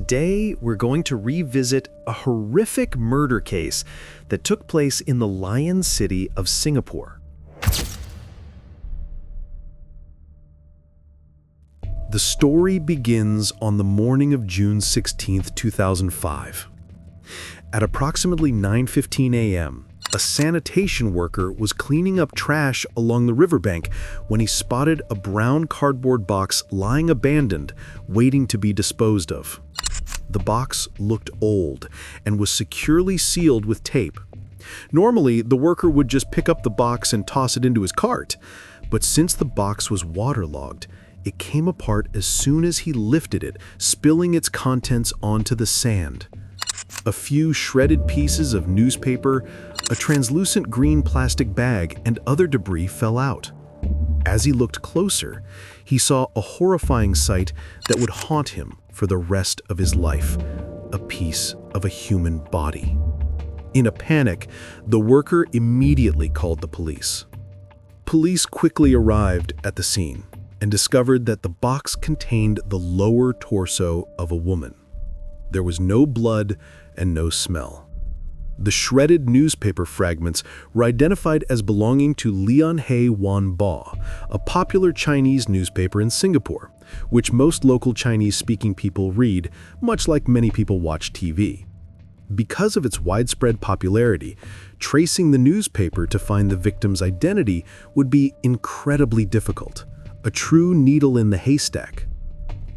Today, we're going to revisit a horrific murder case that took place in the Lion City of Singapore. The story begins on the morning of June 16, 2005. At approximately 9:15 a.m., a sanitation worker was cleaning up trash along the riverbank when he spotted a brown cardboard box lying abandoned, waiting to be disposed of. The box looked old and was securely sealed with tape. Normally, the worker would just pick up the box and toss it into his cart, but since the box was waterlogged, it came apart as soon as he lifted it, spilling its contents onto the sand. A few shredded pieces of newspaper, a translucent green plastic bag, and other debris fell out. As he looked closer, he saw a horrifying sight that would haunt him for the rest of his life: a piece of a human body. In a panic, the worker immediately called the police. Police quickly arrived at the scene and discovered that the box contained the lower torso of a woman. There was no blood and no smell. The shredded newspaper fragments were identified as belonging to Lian He Wan Ba, a popular Chinese newspaper in Singapore, which most local Chinese-speaking people read, much like many people watch TV. Because of its widespread popularity, tracing the newspaper to find the victim's identity would be incredibly difficult, a true needle in the haystack.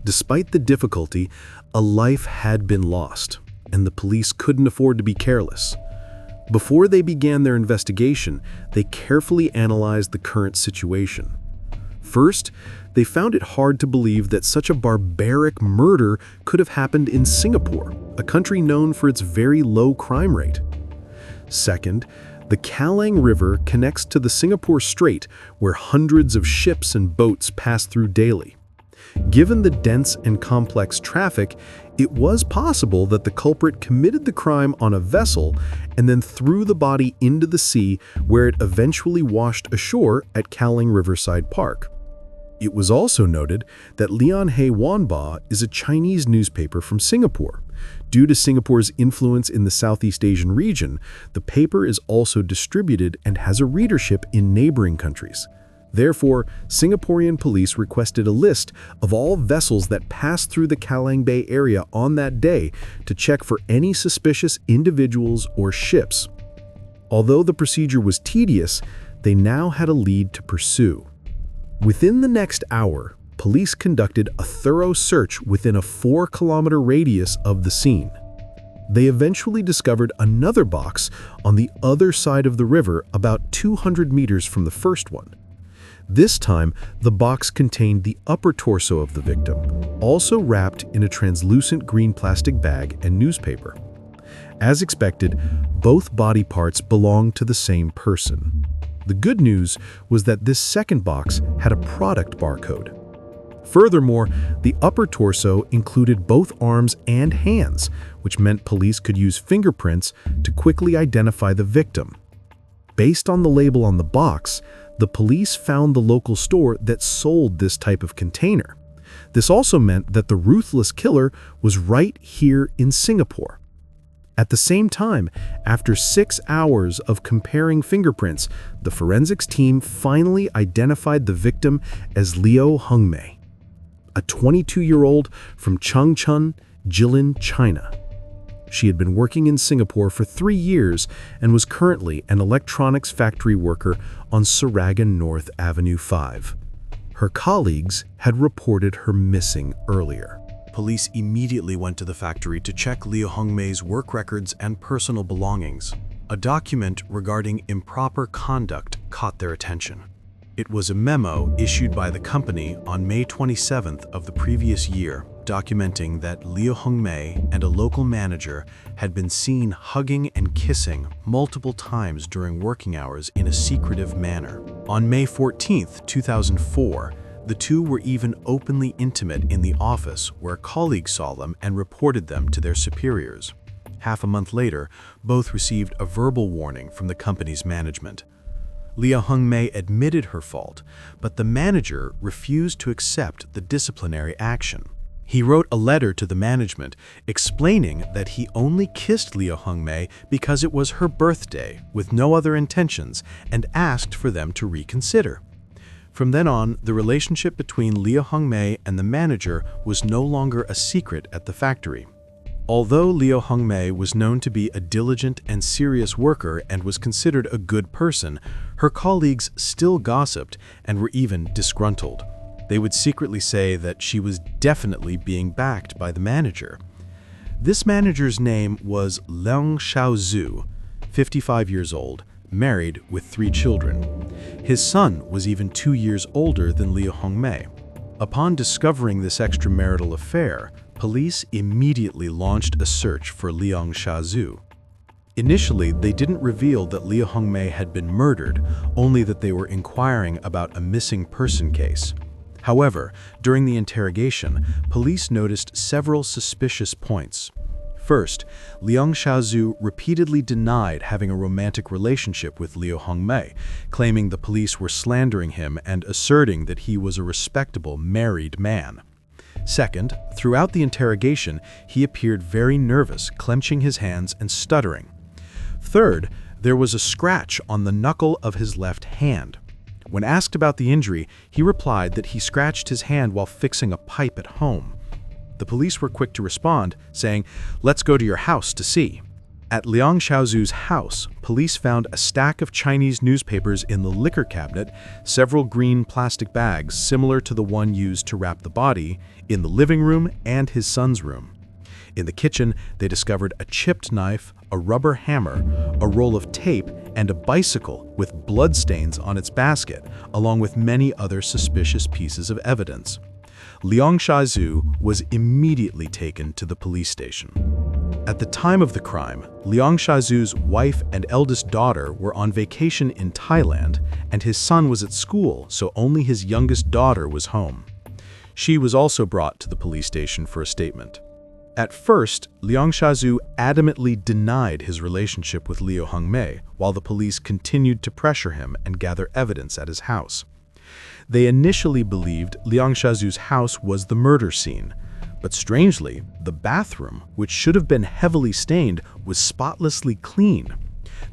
Despite the difficulty, a life had been lost, and the police couldn't afford to be careless. Before they began their investigation, they carefully analyzed the current situation. First, they found it hard to believe that such a barbaric murder could have happened in Singapore, a country known for its very low crime rate. Second, the Kallang River connects to the Singapore Strait, where hundreds of ships and boats pass through daily. Given the dense and complex traffic, it was possible that the culprit committed the crime on a vessel and then threw the body into the sea, where it eventually washed ashore at Kallang Riverside Park. It was also noted that Lian He Wan Ba is a Chinese newspaper from Singapore. Due to Singapore's influence in the Southeast Asian region, the paper is also distributed and has a readership in neighboring countries. Therefore, Singaporean police requested a list of all vessels that passed through the Kallang Bay area on that day to check for any suspicious individuals or ships. Although the procedure was tedious, they now had a lead to pursue. Within the next hour, police conducted a thorough search within a 4-kilometer radius of the scene. They eventually discovered another box on the other side of the river, about 200 meters from the first one. This time, the box contained the upper torso of the victim, also wrapped in a translucent green plastic bag and newspaper. As expected, both body parts belonged to the same person. The good news was that this second box had a product barcode. Furthermore, the upper torso included both arms and hands, which meant police could use fingerprints to quickly identify the victim. Based on the label on the box, the police found the local store that sold this type of container. This also meant that the ruthless killer was right here in Singapore. At the same time, after 6 hours of comparing fingerprints, the forensics team finally identified the victim as Liu Hong Mei, a 22-year-old from Changchun, Jilin, China. She had been working in Singapore for 3 years and was currently an electronics factory worker on Saragan North Avenue 5. Her colleagues had reported her missing earlier. Police immediately went to the factory to check Liu Hong Mei's work records and personal belongings. A document regarding improper conduct caught their attention. It was a memo issued by the company on May 27th of the previous year, documenting that Liu Hong Mei and a local manager had been seen hugging and kissing multiple times during working hours in a secretive manner. On May 14th, 2004, the two were even openly intimate in the office, where colleagues saw them and reported them to their superiors. Half a month later, both received a verbal warning from the company's management. Liu Hong Mei admitted her fault, but the manager refused to accept the disciplinary action. He wrote a letter to the management explaining that he only kissed Liu Hong Mei because it was her birthday, with no other intentions, and asked for them to reconsider. From then on, the relationship between Liu Hong Mei and the manager was no longer a secret at the factory. Although Liu Hong Mei was known to be a diligent and serious worker and was considered a good person, her colleagues still gossiped and were even disgruntled. They would secretly say that she was definitely being backed by the manager. This manager's name was Leong Siew Chor, 55 years old, married with 3 children. His son was even 2 years older than Liu Hong Mei. Upon discovering this extramarital affair, police immediately launched a search for Leong Siew Chor. Initially, they didn't reveal that Liu Hong Mei had been murdered, only that they were inquiring about a missing person case. However, during the interrogation, police noticed several suspicious points. First, Leong Siew Chor repeatedly denied having a romantic relationship with Liu Hong Mei, claiming the police were slandering him and asserting that he was a respectable married man. Second, throughout the interrogation, he appeared very nervous, clenching his hands and stuttering. Third, there was a scratch on the knuckle of his left hand. When asked about the injury, he replied that he scratched his hand while fixing a pipe at home. The police were quick to respond, saying, "Let's go to your house to see." At Leong Siew Chor's house, police found a stack of Chinese newspapers in the liquor cabinet, several green plastic bags similar to the one used to wrap the body, in the living room and his son's room. In the kitchen, they discovered a chipped knife, a rubber hammer, a roll of tape, and a bicycle with bloodstains on its basket, along with many other suspicious pieces of evidence. Leong Siew Chor was immediately taken to the police station. At the time of the crime, Leong Siew Chor's wife and eldest daughter were on vacation in Thailand, and his son was at school, so only his youngest daughter was home. She was also brought to the police station for a statement. At first, Leong Siew Chor adamantly denied his relationship with Liu Hong Mei, while the police continued to pressure him and gather evidence at his house. They initially believed Leong Siew Chor's house was the murder scene, but strangely, the bathroom, which should have been heavily stained, was spotlessly clean.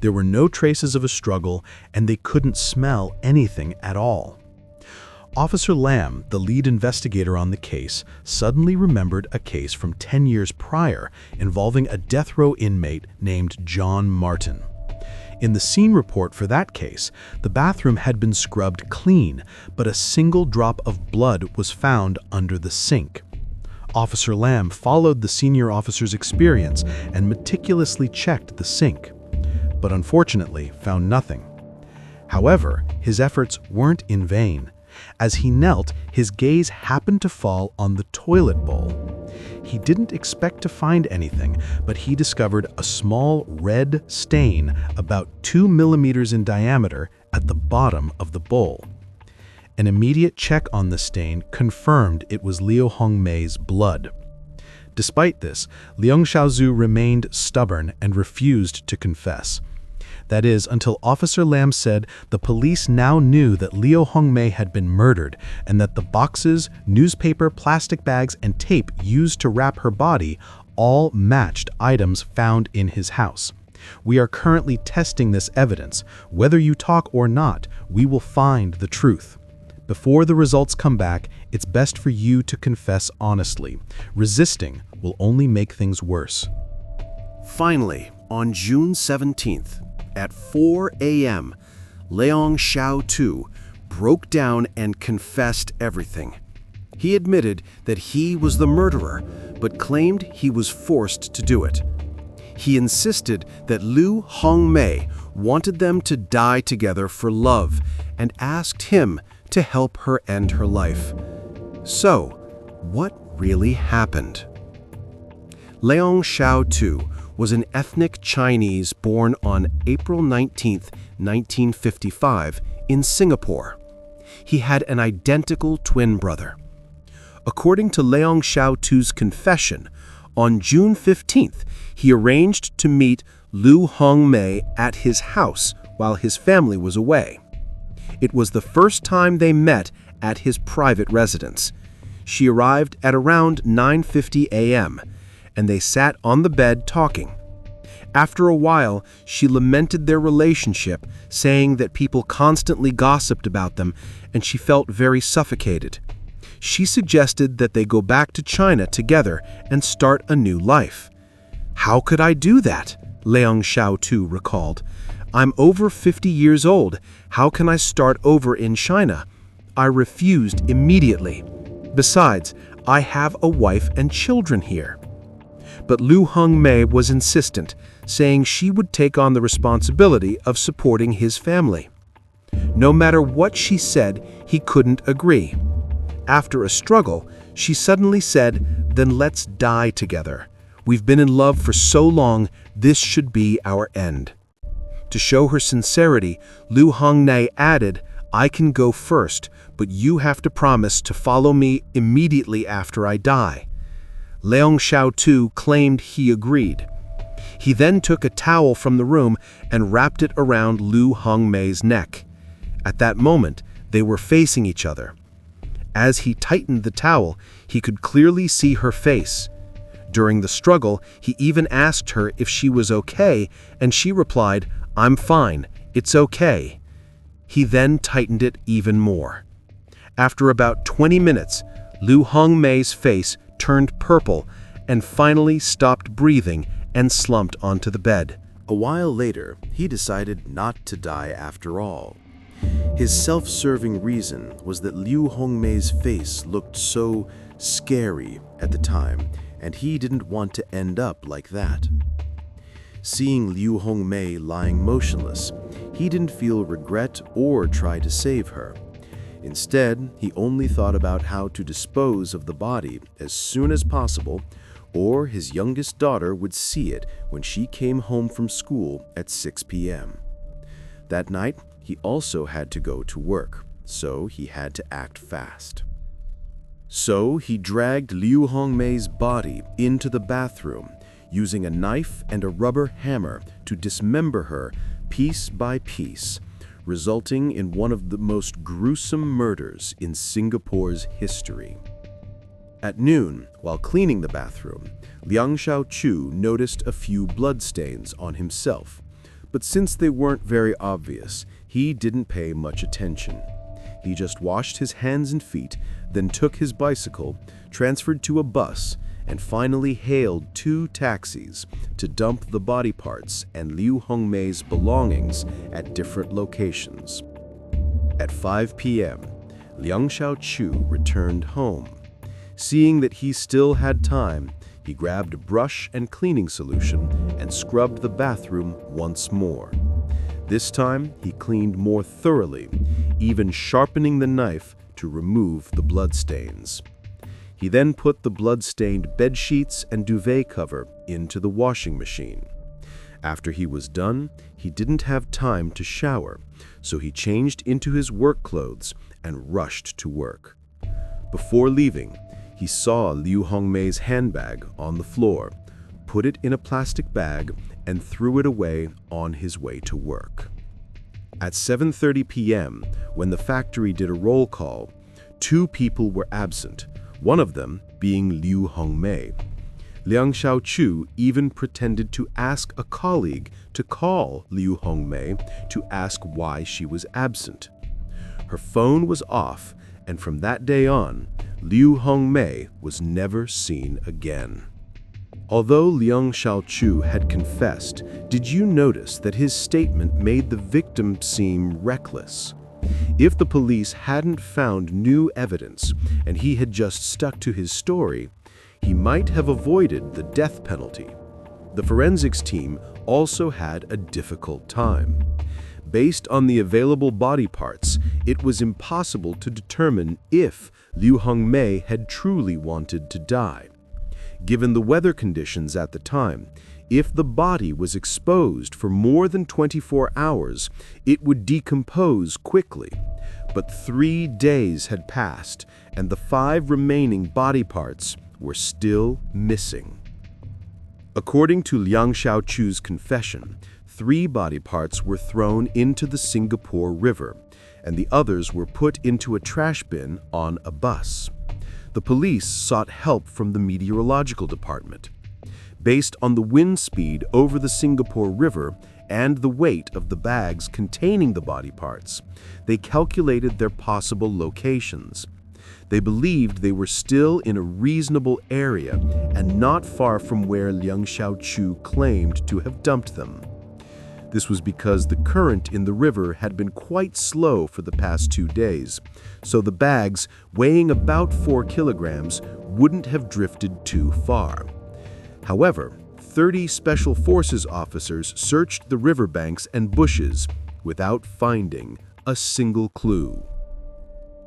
There were no traces of a struggle, and they couldn't smell anything at all. Officer Lam, the lead investigator on the case, suddenly remembered a case from 10 years prior involving a death row inmate named John Martin. In the scene report for that case, the bathroom had been scrubbed clean, but a single drop of blood was found under the sink. Officer Lam followed the senior officer's experience and meticulously checked the sink, but unfortunately found nothing. However, his efforts weren't in vain. As he knelt, his gaze happened to fall on the toilet bowl. He didn't expect to find anything, but he discovered a small red stain about 2 millimeters in diameter at the bottom of the bowl. An immediate check on the stain confirmed it was Liu Hong Mei's blood. Despite this, Leong Siew Chor remained stubborn and refused to confess. That is, until Officer Lam said the police now knew that Liu Hong Mei had been murdered and that the boxes, newspaper, plastic bags, and tape used to wrap her body all matched items found in his house. We are currently testing this evidence. Whether you talk or not, we will find the truth. Before the results come back, it's best for you to confess honestly. Resisting will only make things worse. Finally, on June 17th, at 4 a.m., Leong Siew Chor broke down and confessed everything. He admitted that he was the murderer, but claimed he was forced to do it. He insisted that Liu Hong Mei wanted them to die together for love and asked him to help her end her life. So, what really happened? Leong Siew Chor was an ethnic Chinese born on April 19, 1955, in Singapore. He had an identical twin brother. According to Leong Siew Chor's confession, on June 15th, he arranged to meet Liu Hong Mei at his house while his family was away. It was the first time they met at his private residence. She arrived at around 9:50 a.m., and they sat on the bed talking. After a while, she lamented their relationship, saying that people constantly gossiped about them, and she felt very suffocated. She suggested that they go back to China together and start a new life. "How could I do that?" Leong Siew Chor recalled. "I'm over 50 years old. How can I start over in China?" I refused immediately. Besides, I have a wife and children here. But Liu Hong Mei was insistent, saying she would take on the responsibility of supporting his family. No matter what she said, he couldn't agree. After a struggle, she suddenly said, "Then let's die together. We've been in love for so long, this should be our end." To show her sincerity, Liu Hong Mei added, "I can go first, but you have to promise to follow me immediately after I die." Leong Siew Chor claimed he agreed. He then took a towel from the room and wrapped it around Liu Hong Mei's neck. At that moment, they were facing each other. As he tightened the towel, he could clearly see her face. During the struggle, he even asked her if she was okay, and she replied, "I'm fine, it's okay." He then tightened it even more. After about 20 minutes, Liu Hong Mei's face turned purple and finally stopped breathing and slumped onto the bed. A while later, he decided not to die after all. His self-serving reason was that Liu Hong Mei's face looked so scary at the time, and he didn't want to end up like that. Seeing Liu Hong Mei lying motionless, he didn't feel regret or try to save her. Instead, he only thought about how to dispose of the body as soon as possible, or his youngest daughter would see it when she came home from school at 6 p.m. That night, he also had to go to work, so he had to act fast. So he dragged Liu Hong Mei's body into the bathroom, using a knife and a rubber hammer to dismember her piece by piece, resulting in one of the most gruesome murders in Singapore's history. At noon, while cleaning the bathroom, Leong Siew Chor noticed a few bloodstains on himself, but since they weren't very obvious, he didn't pay much attention. He just washed his hands and feet, then took his bicycle, transferred to a bus, and finally hailed 2 taxis to dump the body parts and Liu Hong Mei's belongings at different locations. At 5 p.m., Leong Siew Chor returned home. Seeing that he still had time, he grabbed a brush and cleaning solution and scrubbed the bathroom once more. This time, he cleaned more thoroughly, even sharpening the knife to remove the bloodstains. He then put the blood-stained bedsheets and duvet cover into the washing machine. After he was done, he didn't have time to shower, so he changed into his work clothes and rushed to work. Before leaving, he saw Liu Hong Mei's handbag on the floor, put it in a plastic bag, and threw it away on his way to work. At 7:30 p.m., when the factory did a roll call, 2 people were absent, one of them being Liu Hong Mei. Leong Siew Chor even pretended to ask a colleague to call Liu Hong Mei to ask why she was absent. Her phone was off, and from that day on, Liu Hong Mei was never seen again. Although Leong Siew Chor had confessed, did you notice that his statement made the victim seem reckless? If the police hadn't found new evidence and he had just stuck to his story, he might have avoided the death penalty. The forensics team also had a difficult time. Based on the available body parts, it was impossible to determine if Liu Hong Mei had truly wanted to die. Given the weather conditions at the time, if the body was exposed for more than 24 hours, it would decompose quickly. But 3 days had passed, and the 5 remaining body parts were still missing. According to Leong Siew Chor's confession, 3 body parts were thrown into the Singapore River, and the others were put into a trash bin on a bus. The police sought help from the meteorological department. Based on the wind speed over the Singapore River and the weight of the bags containing the body parts, they calculated their possible locations. They believed they were still in a reasonable area and not far from where Leong Siew Chor claimed to have dumped them. This was because the current in the river had been quite slow for the past 2 days, so the bags, weighing about 4 kilograms, wouldn't have drifted too far. However, 30 Special Forces officers searched the riverbanks and bushes without finding a single clue.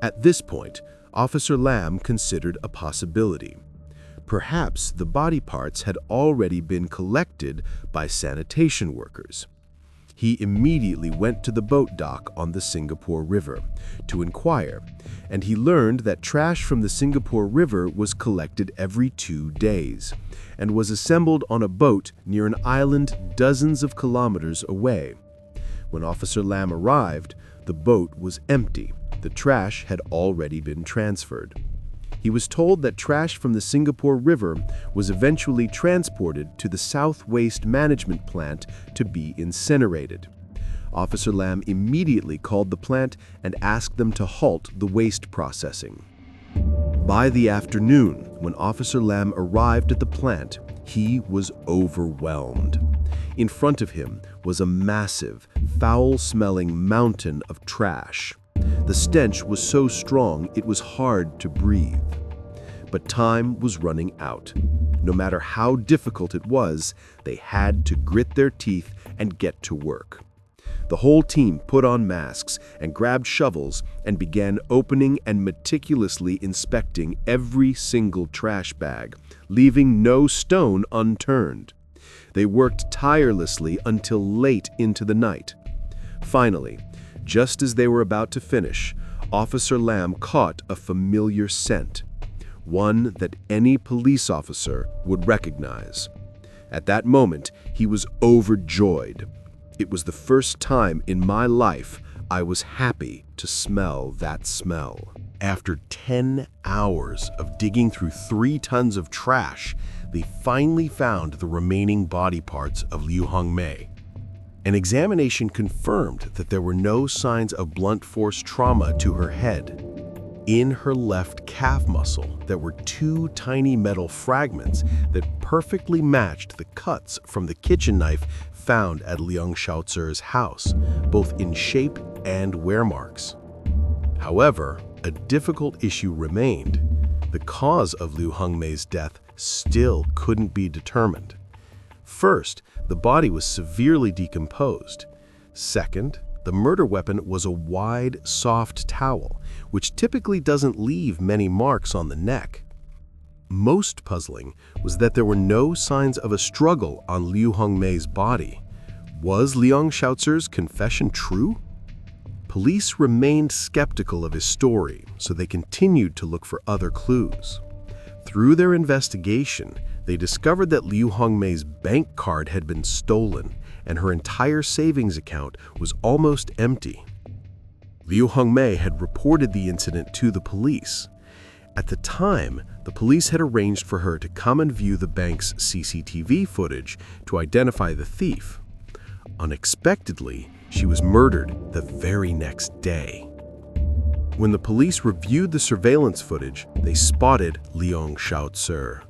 At this point, Officer Lam considered a possibility. Perhaps the body parts had already been collected by sanitation workers. He immediately went to the boat dock on the Singapore River to inquire, and he learned that trash from the Singapore River was collected every 2 days and was assembled on a boat near an island dozens of kilometers away. When Officer Lam arrived, the boat was empty. The trash had already been transferred. He was told that trash from the Singapore River was eventually transported to the South Waste Management Plant to be incinerated. Officer Lam immediately called the plant and asked them to halt the waste processing. By the afternoon, when Officer Lam arrived at the plant, he was overwhelmed. In front of him was a massive, foul-smelling mountain of trash. The stench was so strong it was hard to breathe. But time was running out. No matter how difficult it was, they had to grit their teeth and get to work. The whole team put on masks and grabbed shovels and began opening and meticulously inspecting every single trash bag, leaving no stone unturned. They worked tirelessly until late into the night. Finally, just as they were about to finish, Officer Lam caught a familiar scent, one that any police officer would recognize. At that moment, he was overjoyed. It was the first time in my life I was happy to smell that smell. After 10 hours of digging through 3 tons of trash, they finally found the remaining body parts of Liu Hong Mei. An examination confirmed that there were no signs of blunt force trauma to her head. In her left calf muscle, there were 2 tiny metal fragments that perfectly matched the cuts from the kitchen knife found at Leong Siew Chor's house, both in shape and wear marks. However, a difficult issue remained. The cause of Liu Hong Mei's death still couldn't be determined. First, the body was severely decomposed. Second, the murder weapon was a wide, soft towel, which typically doesn't leave many marks on the neck. Most puzzling was that there were no signs of a struggle on Liu Hong Mei's body. Was Leong Siew Chor's confession true? Police remained skeptical of his story, so they continued to look for other clues. Through their investigation, they discovered that Liu Hong Mei's bank card had been stolen, and her entire savings account was almost empty. Liu Hong Mei had reported the incident to the police. At the time, the police had arranged for her to come and view the bank's CCTV footage to identify the thief. Unexpectedly, she was murdered the very next day. When the police reviewed the surveillance footage, they spotted Leong Siew Chor.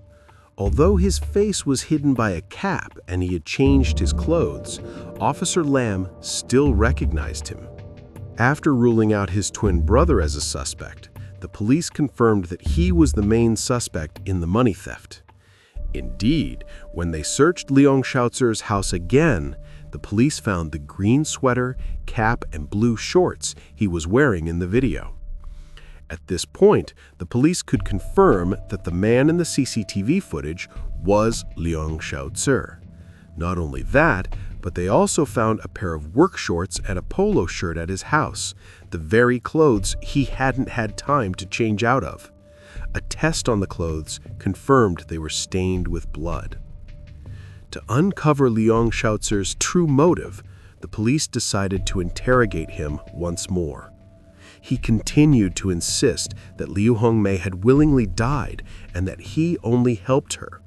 Although his face was hidden by a cap and he had changed his clothes, Officer Lam still recognized him. After ruling out his twin brother as a suspect, the police confirmed that he was the main suspect in the money theft. Indeed, when they searched Leong Siew Chor's house again, the police found the green sweater, cap, and blue shorts he was wearing in the video. At this point, the police could confirm that the man in the CCTV footage was Leong Siew Chor. Not only that, but they also found a pair of work shorts and a polo shirt at his house, the very clothes he hadn't had time to change out of. A test on the clothes confirmed they were stained with blood. To uncover Leong Siew Chor's true motive, the police decided to interrogate him once more. he continued to insist that Liu Hong Mei had willingly died and that he only helped her.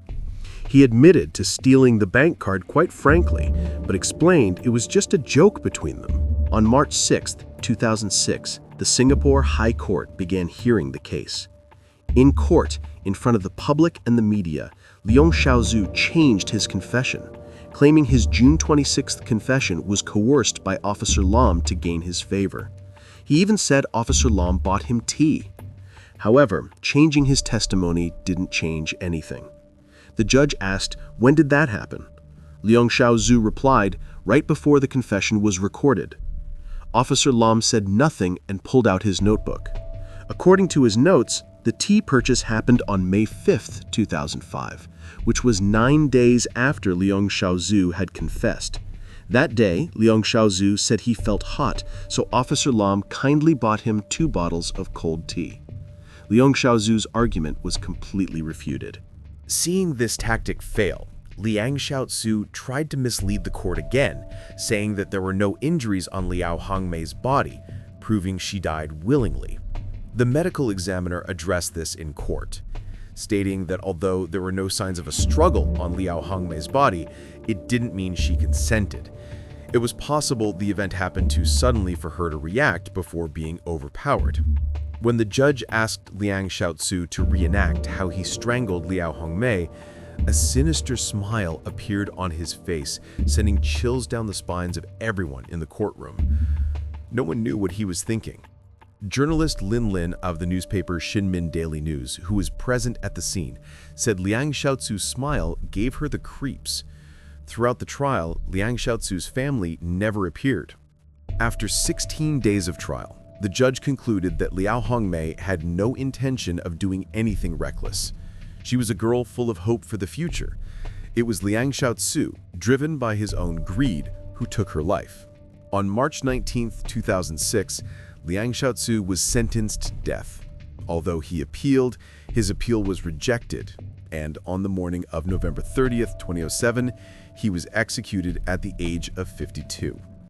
He admitted to stealing the bank card quite frankly, but explained it was just a joke between them. On March 6, 2006, the Singapore High Court began hearing the case. In court, in front of the public and the media, Leong Siew Chor changed his confession, claiming his June 26th confession was coerced by Officer Lam to gain his favor. He even said Officer Lam bought him tea. However, changing his testimony didn't change anything. The judge asked, "When did that happen?" Leong Siew Chor replied, "Right before the confession was recorded." Officer Lam said nothing and pulled out his notebook. According to his notes, the tea purchase happened on May 5, 2005, which was 9 days after Leong Siew Chor had confessed. That day, Leong Siew Chor said he felt hot, so Officer Lam kindly bought him 2 bottles of cold tea. Leong Siew Chor's argument was completely refuted. Seeing this tactic fail, Liu Hong tried to mislead the court again, saying that there were no injuries on Liu Hong Mei's body, proving she died willingly. The medical examiner addressed this in court, stating that although there were no signs of a struggle on Liu Hong Mei's body, it didn't mean she consented. It was possible the event happened too suddenly for her to react before being overpowered. When the judge asked Liu Hong to reenact how he strangled Liu Hong Mei, a sinister smile appeared on his face, sending chills down the spines of everyone in the courtroom. No one knew what he was thinking. Journalist Lin of the newspaper Shinmin Daily News, who was present at the scene, said Liu Hong's smile gave her the creeps. Throughout the trial, Liu Hong's family never appeared. After 16 days of trial, the judge concluded that Liu Hong Mei had no intention of doing anything reckless. She was a girl full of hope for the future. It was Liu Hong, driven by his own greed, who took her life. On March 19, 2006, Liu Hong was sentenced to death. Although he appealed, his appeal was rejected, and on the morning of November 30, 2007, he was executed at the age of 52.